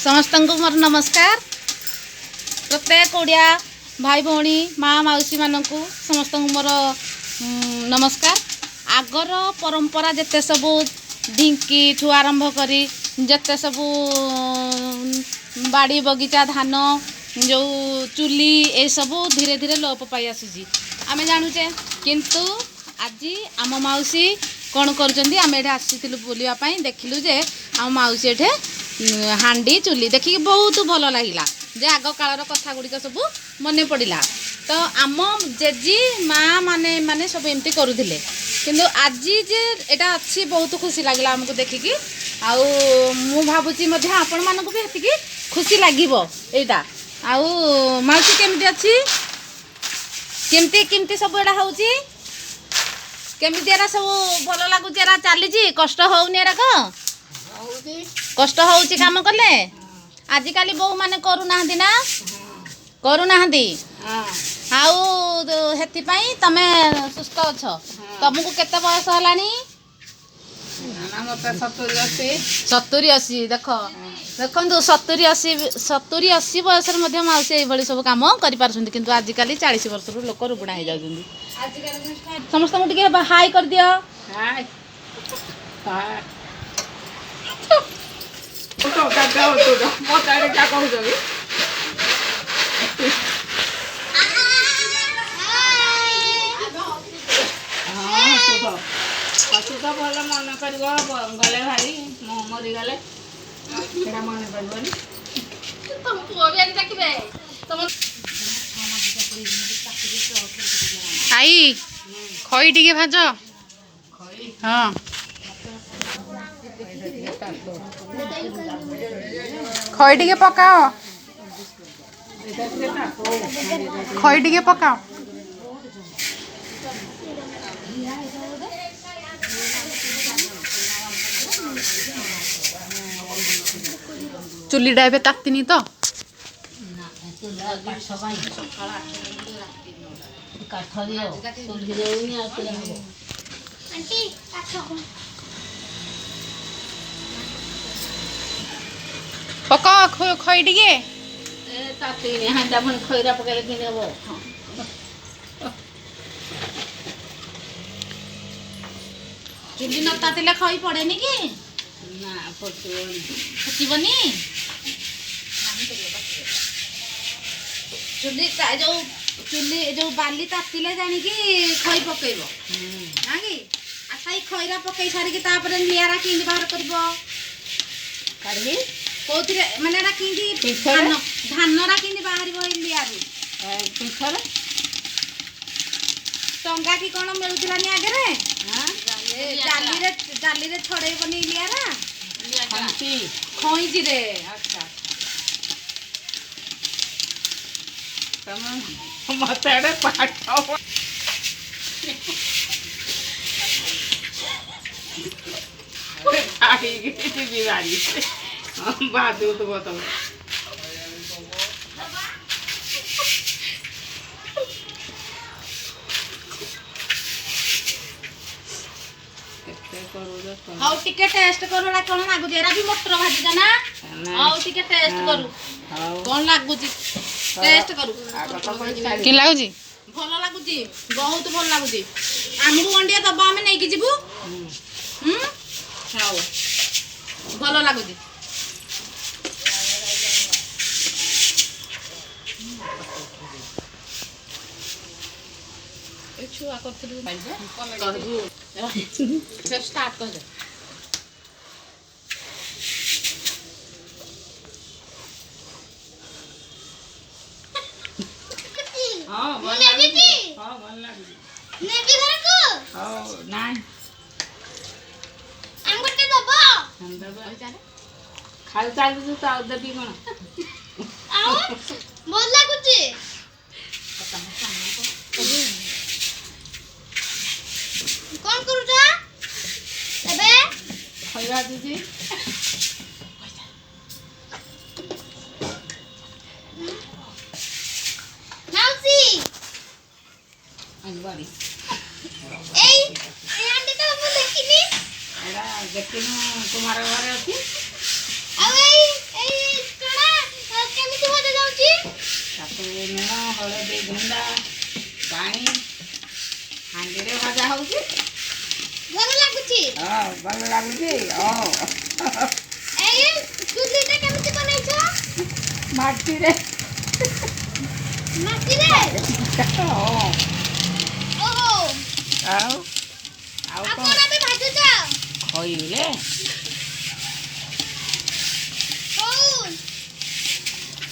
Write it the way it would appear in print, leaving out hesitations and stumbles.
समस्त को मोर नमस्कार। प्रत्येक ओडिया भाई भौणी माँ मौसी मानक समस्त मोर नमस्कार। आगर परंपरा जिते सबू ढिंकी ठू आरंभ करी जिते सबू बाड़ी बगीचा धान जो चुली ए सबू धीरे धीरे लोप पाई आसुची आमे जानूचे, किंतु आज आम मौसी कौन कर आसीलु बुलापाई देखिलु जे आम मौसी एठे हांडी चुली देखिक बहुत भल लगिला जे आग कालर कथा गुड़िक सब मन पड़ा। तो आम जेजी माँ माने माने सब एमती करुले, किंतु आज जे एटा अच्छी बहुत खुशी लगिला आमको देखिकी। आउ मु भावुची मध्य आपण मानक भी हेतिकी खुशी लागिबो एटा। आउ मौसी केमती अच्छी केमती केमती सब एटा होउची केमती एरा सब भल लागुची एरा चलीची कष्ट होउनी एरा को कष्ट होउची काम कले आजिकाली बहु माने करू नाहंती ना करू नाहंती। आउ हेति पई तमे सुस्थ अछ। तुमको केते बयस हलानी? सत्तरी अशी देख देखु 70-80 बयस मौसी ये सब कम कर किंतु आजिकल 40 वर्ष लोक रुगुणा हो जाती। समस्त हाई कर दियो। भल मन कर गले भाई मरी गले मन पड़ोनी आई खई टिके भाज। हाँ खई टिके पकाओ खई टिके पकाओ। चुलीटा एबे तातिनी तो पका खई टिके तातिनी हांडा मन खईरा पकेले कि नेबो चुली न तातिले खई पड़ेनी कि ना पचबनी फुटबनी। चुली जो चुली जो बाली तातिले जानी कि खई पकेइबो ना कि अच्छा ई खईरा पकेइ सारी कि तापर लियारा किंदी बाहर करबो काढी कोथिरे माने रा किंदी धान रा किंदी बाहरबो ई लियारू पिठर टंगा की कोन मिलुतलानी आगे रे। हां जाली रे छड़े बनी लियारा खंती खोइजी रे। अच्छा तम मतडे पाठो आई की बिवारी बादू तो बताओ हाउ टिके टेस्ट करू ना कोन लागु जेरा भी मटर भाजी जाना। हाउ टिके टेस्ट करू कोन लागु जी टेस्ट करू कि लागु जी भलो लागु जी बहुत भल लागु जी। हमहु अंडिया दबा हमें नहीं कि जीबू हाउ भलो लागु जी। ए छुआ करथलु कहबू से स्टार्ट कर दे। हां भल लागी हां भल लागी नेबी घर को हां नाइ हम गटे दबो हम दबो खाल चालू तो ताउ दबी कोन आओ बोल लागुची कौन करूचा एबे खइबा दीदी नाउसी अंगवारी ए आंटी तो हम देखिनी एड़ा देखिनु कुमार घरे अछि आ ए ଭଜା ହଉଛି। ଭଲ ଲାଗୁଛି। ଭଲ ଲାଗୁଛି। ଏଇ ଚୁଲିଟା କେମିତି ବନେଇଛ? ମାଟିରେ। ମାଟିରେ? ଓହୋ। ଆଉ ଆଉ କଣ ଏବେ ଭାଜୁଛ? ଖଇରେ